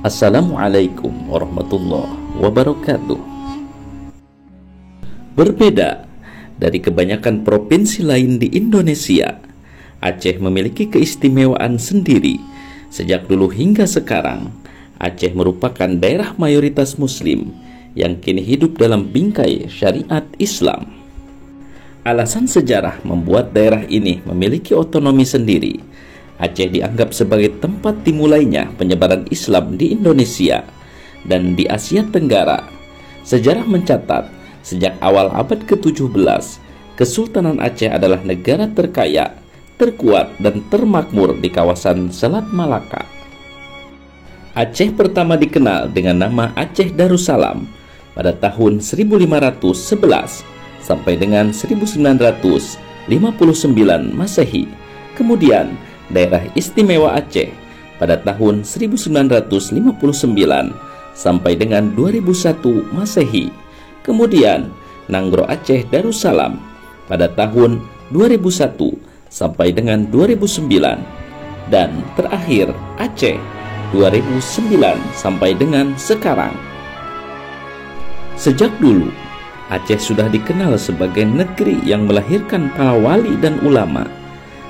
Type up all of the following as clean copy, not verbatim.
Assalamualaikum warahmatullahi wabarakatuh. Berbeda dari kebanyakan provinsi lain di Indonesia, Aceh memiliki keistimewaan sendiri. Sejak dulu hingga sekarang, Aceh merupakan daerah mayoritas Muslim yang kini hidup dalam bingkai syariat Islam. Alasan sejarah membuat daerah ini memiliki otonomi sendiri. Aceh dianggap sebagai tempat dimulainya penyebaran Islam di Indonesia dan di Asia Tenggara. Sejarah mencatat, sejak awal abad ke-17, Kesultanan Aceh adalah negara terkaya, terkuat, dan termakmur di kawasan Selat Malaka. Aceh pertama dikenal dengan nama Aceh Darussalam pada tahun 1511 sampai dengan 1959 Masehi. Kemudian Daerah Istimewa Aceh pada tahun 1959 sampai dengan 2001 Masehi. Kemudian Nanggro Aceh Darussalam pada tahun 2001 sampai dengan 2009, dan terakhir Aceh 2009 sampai dengan sekarang. Sejak dulu Aceh sudah dikenal sebagai negeri yang melahirkan para wali dan ulama.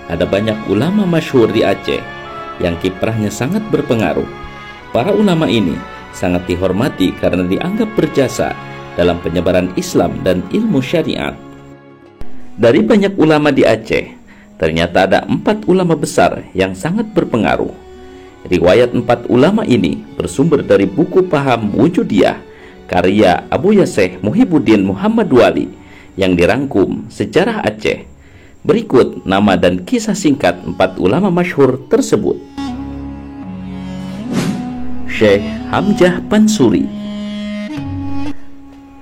Ada banyak ulama masyhur di Aceh yang kiprahnya sangat berpengaruh. Para ulama ini sangat dihormati karena dianggap berjasa dalam penyebaran Islam dan ilmu syariat. Dari banyak ulama di Aceh, ternyata ada 4 ulama besar yang sangat berpengaruh. Riwayat 4 ulama ini bersumber dari buku Paham Wujudiyah karya Abu Yaseh Muhibbuddin Muhammad Wali yang dirangkum Sejarah Aceh. Berikut nama dan kisah singkat 4 ulama masyhur tersebut. Syekh Hamzah Pansuri.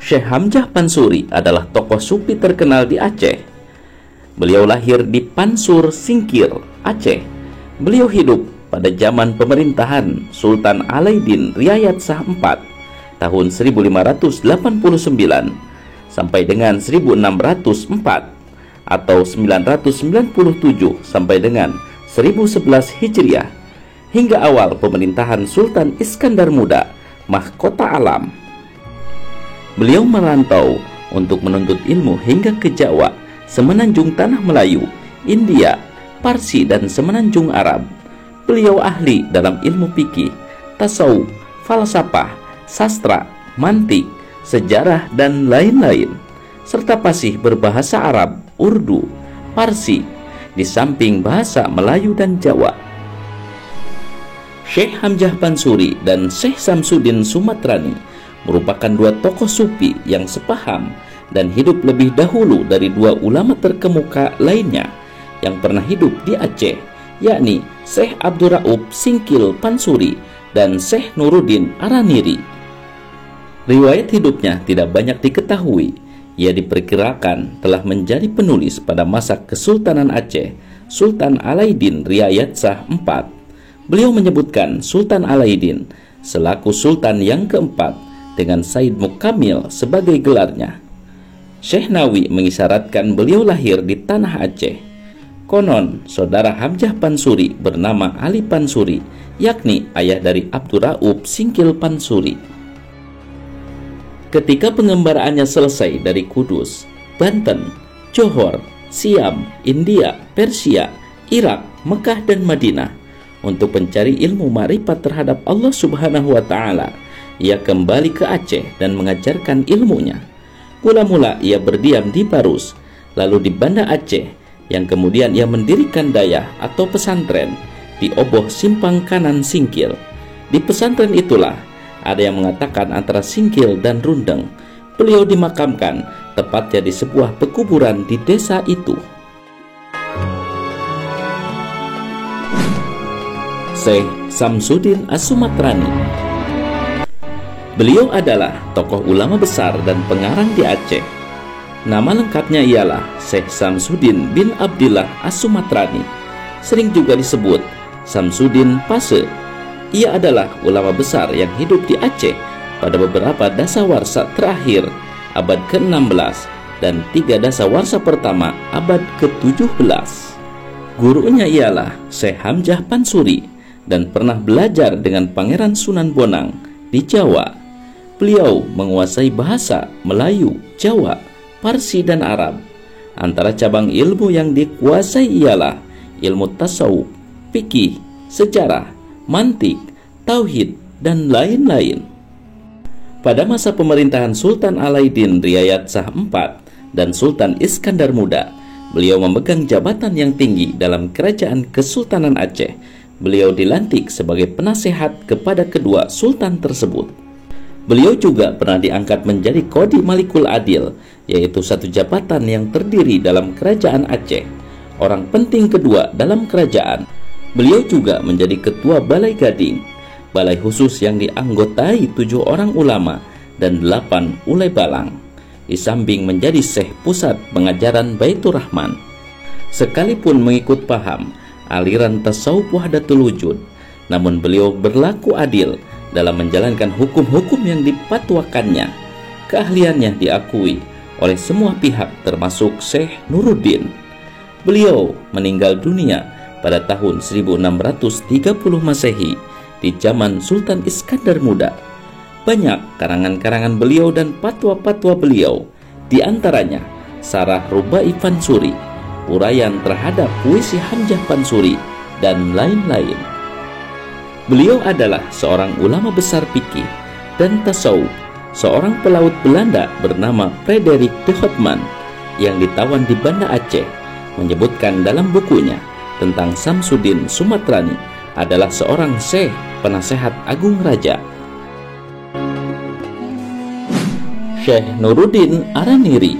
Syekh Hamzah Pansuri adalah tokoh sufi terkenal di Aceh. Beliau lahir di Pansur, Singkil, Aceh. Beliau hidup pada zaman pemerintahan Sultan Alaiddin Riayat Shah IV tahun 1589 sampai dengan 1604 atau 997 sampai dengan 1011 Hijriah, hingga awal pemerintahan Sultan Iskandar Muda, Mahkota Alam. Beliau merantau untuk menuntut ilmu hingga ke Jawa, semenanjung Tanah Melayu, India, Parsi, dan semenanjung Arab. Beliau ahli dalam ilmu fikih, tasawuf, falsafah, sastra, mantik, sejarah, dan lain-lain, serta fasih berbahasa Arab, Urdu, Parsi, di samping bahasa Melayu dan Jawa. Syekh Hamzah Pansuri dan Syekh Samsuddin Sumatrani merupakan 2 tokoh sufi yang sepaham dan hidup lebih dahulu dari 2 ulama terkemuka lainnya yang pernah hidup di Aceh, yakni Syekh Abdurraub Singkil Pansuri dan Syekh Nuruddin Araniri. Riwayat hidupnya tidak banyak diketahui. Ia diperkirakan telah menjadi penulis pada masa Kesultanan Aceh, Sultan Alaiddin Riayat Shah IV. Beliau menyebutkan Sultan Alaiddin selaku Sultan yang keempat dengan Said Mukamil sebagai gelarnya. Syekh Nawi mengisyaratkan beliau lahir di tanah Aceh. Konon, saudara Hamzah Pansuri bernama Ali Pansuri, yakni ayah dari Abdurraub Singkil Pansuri. Ketika pengembaraannya selesai dari Kudus, Banten, Johor, Siam, India, Persia, Irak, Mekah, dan Madinah untuk mencari ilmu ma'rifat terhadap Allah Subhanahu wa Ta'ala, ia kembali ke Aceh dan mengajarkan ilmunya. Mula-mula ia berdiam di Barus, lalu di Banda Aceh, yang kemudian ia mendirikan dayah atau pesantren di Oboh Simpang Kanan Singkil. Di pesantren itulah ada yang mengatakan antara Singkil dan Rundeng. Beliau dimakamkan tepatnya di sebuah pekuburan di desa itu. Syekh Samsuddin As-Sumatrani. Beliau adalah tokoh ulama besar dan pengarang di Aceh. Nama lengkapnya ialah Syekh Samsuddin bin Abdillah As-Sumatrani, sering juga disebut Samsuddin Pase. Ia adalah ulama besar yang hidup di Aceh pada beberapa dasawarsa terakhir abad ke-16 dan 3 dasawarsa pertama abad ke-17. Gurunya ialah Syekh Hamzah Pansuri dan pernah belajar dengan Pangeran Sunan Bonang di Jawa. Beliau menguasai bahasa Melayu, Jawa, Parsi, dan Arab. Antara cabang ilmu yang dikuasai ialah ilmu tasawuf, fikih, sejarah, mantik, tauhid, dan lain-lain. Pada masa pemerintahan Sultan Alauddin Riayat Shah IV dan Sultan Iskandar Muda, beliau memegang jabatan yang tinggi dalam Kerajaan Kesultanan Aceh. Beliau dilantik sebagai penasehat kepada kedua sultan tersebut. Beliau juga pernah diangkat menjadi Qadi Malikul Adil, yaitu satu jabatan yang terdiri dalam Kerajaan Aceh. Orang penting kedua dalam kerajaan. Beliau juga menjadi Ketua Balai Gading, balai khusus yang dianggotai 7 orang ulama dan 8 ulai balang, di samping menjadi Syekh Pusat Pengajaran Baitur Rahman. Sekalipun mengikut paham aliran tasawuf wahdatul wujud, namun beliau berlaku adil dalam menjalankan hukum-hukum yang dipatwakannya. Keahliannya diakui oleh semua pihak termasuk Syekh Nuruddin. Beliau meninggal dunia pada tahun 1630 Masehi di zaman Sultan Iskandar Muda. Banyak karangan-karangan beliau dan patwa-patwa beliau, di antaranya Sarah Rubai Fansuri, uraian terhadap puisi Hamzah Fansuri, dan lain-lain. Beliau adalah seorang ulama besar fikih dan tasawuf, seorang pelaut Belanda bernama Frederik de Houtman yang ditawan di Banda Aceh, menyebutkan dalam bukunya tentang Samsudin Sumatrani adalah seorang syekh penasehat agung raja. Syekh Nuruddin Araniri.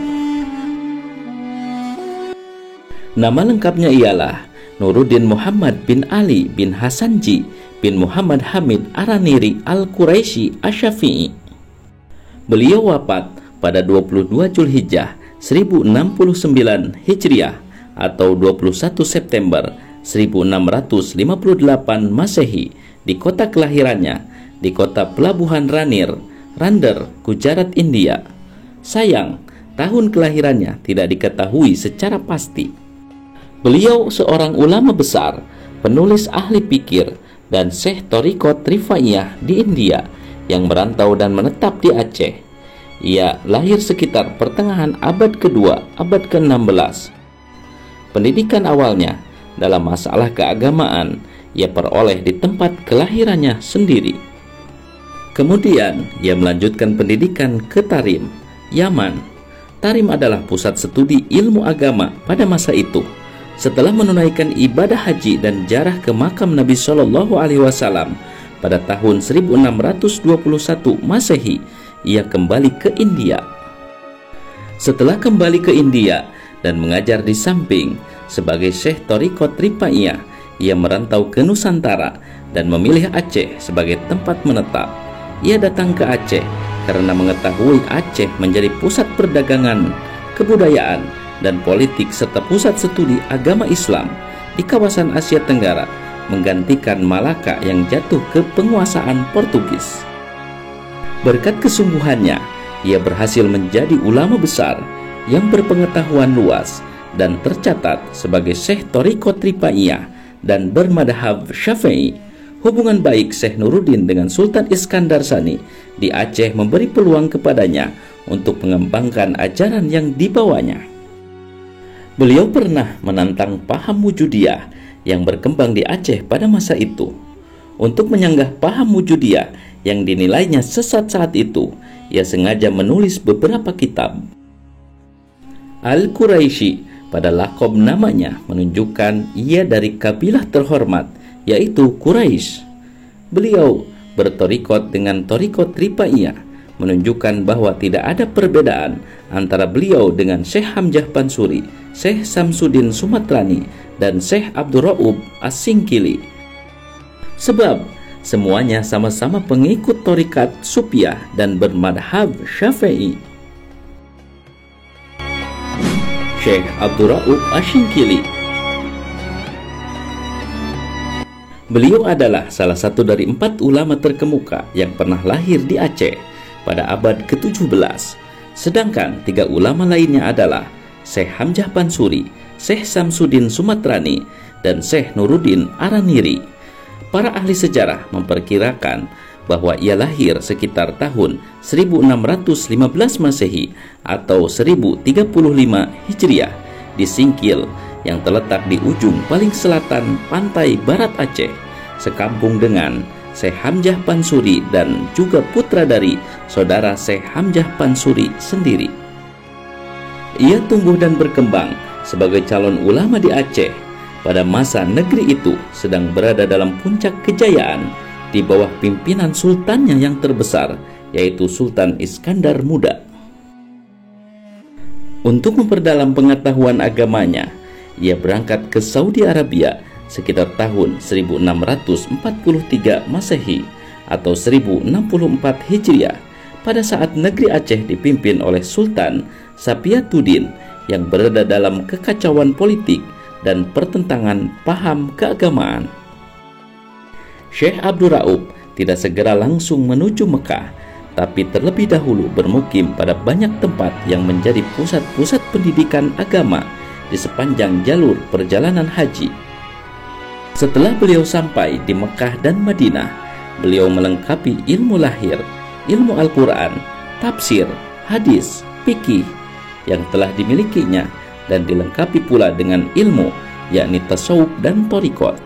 Nama lengkapnya ialah Nuruddin Muhammad bin Ali bin Hasanji bin Muhammad Hamid Araniri Al-Quraisy Asy-Syafi'i. Beliau wafat pada 22 Zulhijjah 1069 Hijriah atau 21 September 1658 Masehi di kota kelahirannya, di kota Pelabuhan Ranir, Rander, Gujarat, India. Sayang, tahun kelahirannya tidak diketahui secara pasti. Beliau seorang ulama besar, penulis ahli pikir, dan Syekh Thariqat Rifaiyah di India yang merantau dan menetap di Aceh. Ia lahir sekitar pertengahan abad kedua, abad ke-16. Pendidikan awalnya dalam masalah keagamaan ia peroleh di tempat kelahirannya sendiri. Kemudian ia melanjutkan pendidikan ke Tarim, Yaman. Tarim adalah pusat studi ilmu agama pada masa itu. Setelah menunaikan ibadah haji dan ziarah ke makam Nabi Shallallahu Alaihi Wasallam pada tahun 1621 Masehi, ia kembali ke India. Setelah kembali ke India dan mengajar di samping sebagai Syekh Thariqat Rifaiyah, ia merantau ke Nusantara dan memilih Aceh sebagai tempat menetap. Ia datang ke Aceh karena mengetahui Aceh menjadi pusat perdagangan, kebudayaan, dan politik serta pusat studi agama Islam di kawasan Asia Tenggara, menggantikan Malaka yang jatuh ke penguasaan Portugis. Berkat kesungguhannya, ia berhasil menjadi ulama besar yang berpengetahuan luas dan tercatat sebagai Syekh Thariqat Rifaiyah dan bermadhab Syafi'i. Hubungan baik Syekh Nuruddin dengan Sultan Iskandar Sani di Aceh memberi peluang kepadanya untuk mengembangkan ajaran yang dibawanya. Beliau pernah menantang paham wujudiyah yang berkembang di Aceh pada masa itu. Untuk menyanggah paham wujudiyah yang dinilainya sesat saat itu, ia sengaja menulis beberapa kitab. Al-Quraisy pada lakob namanya menunjukkan ia dari kabilah terhormat, yaitu Quraisy. Beliau bertorikot dengan Thariqat Rifaiyah, menunjukkan bahwa tidak ada perbedaan antara beliau dengan Syekh Hamzah Fansuri, Syekh Samsudin Sumatrani, dan Syekh Abdul Raub As-Singkili. Sebab semuanya sama-sama pengikut Thariqat Sufiyah dan bermadhab Syafi'i. Syekh Abdul Raub As-Singkili. Beliau adalah salah satu dari 4 ulama terkemuka yang pernah lahir di Aceh pada abad ke-17. Sedangkan 3 ulama lainnya adalah Syekh Hamzah Fansuri, Syekh Samsudin Sumatrani, dan Syekh Nuruddin Araniri. Para ahli sejarah memperkirakan bahwa ia lahir sekitar tahun 1615 Masehi atau 1035 Hijriah di Singkil yang terletak di ujung paling selatan pantai barat Aceh, sekampung dengan Syekh Hamzah Pansuri dan juga putra dari saudara Syekh Hamzah Pansuri sendiri. Ia tumbuh dan berkembang sebagai calon ulama di Aceh pada masa negeri itu sedang berada dalam puncak kejayaan di bawah pimpinan sultannya yang terbesar, yaitu Sultan Iskandar Muda. Untuk memperdalam pengetahuan agamanya, ia berangkat ke Saudi Arabia sekitar tahun 1643 Masehi atau 1064 Hijriah pada saat negeri Aceh dipimpin oleh Sultan Sapiatuddin yang berada dalam kekacauan politik dan pertentangan paham keagamaan. Syekh Abdul Raub tidak segera langsung menuju Mekah, tapi terlebih dahulu bermukim pada banyak tempat yang menjadi pusat-pusat pendidikan agama di sepanjang jalur perjalanan haji. Setelah beliau sampai di Mekah dan Madinah, beliau melengkapi ilmu lahir, ilmu Al-Quran, tafsir, hadis, fikih yang telah dimilikinya dan dilengkapi pula dengan ilmu, yakni tasawuf dan thariqat.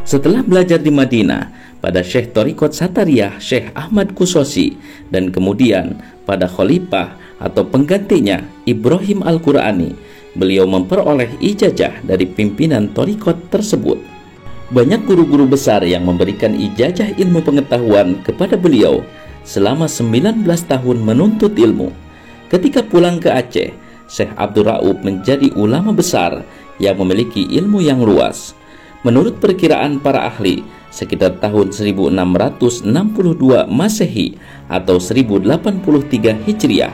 Setelah belajar di Madinah pada Syekh Thariqat Satariyah Syekh Ahmad Kusosi dan kemudian pada khalifah atau penggantinya Ibrahim Al-Qurani, beliau memperoleh ijazah dari pimpinan thariqat tersebut. Banyak guru-guru besar yang memberikan ijazah ilmu pengetahuan kepada beliau selama 19 tahun menuntut ilmu. Ketika pulang ke Aceh, Syekh Abdul Raub menjadi ulama besar yang memiliki ilmu yang luas. Menurut perkiraan para ahli, sekitar tahun 1662 Masehi atau 1083 Hijriah,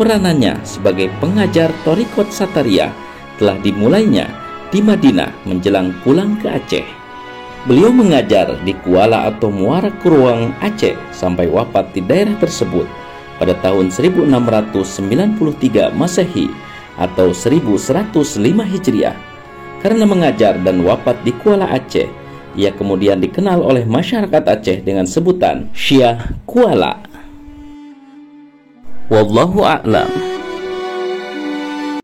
peranannya sebagai pengajar thariqat Satariyah telah dimulainya di Madinah menjelang pulang ke Aceh. Beliau mengajar di Kuala atau Muara Kuruang, Aceh sampai wafat di daerah tersebut pada tahun 1693 Masehi atau 1105 Hijriah. Karena mengajar dan wafat di Kuala Aceh, ia kemudian dikenal oleh masyarakat Aceh dengan sebutan Syekh Kuala. Wallahu a'lam.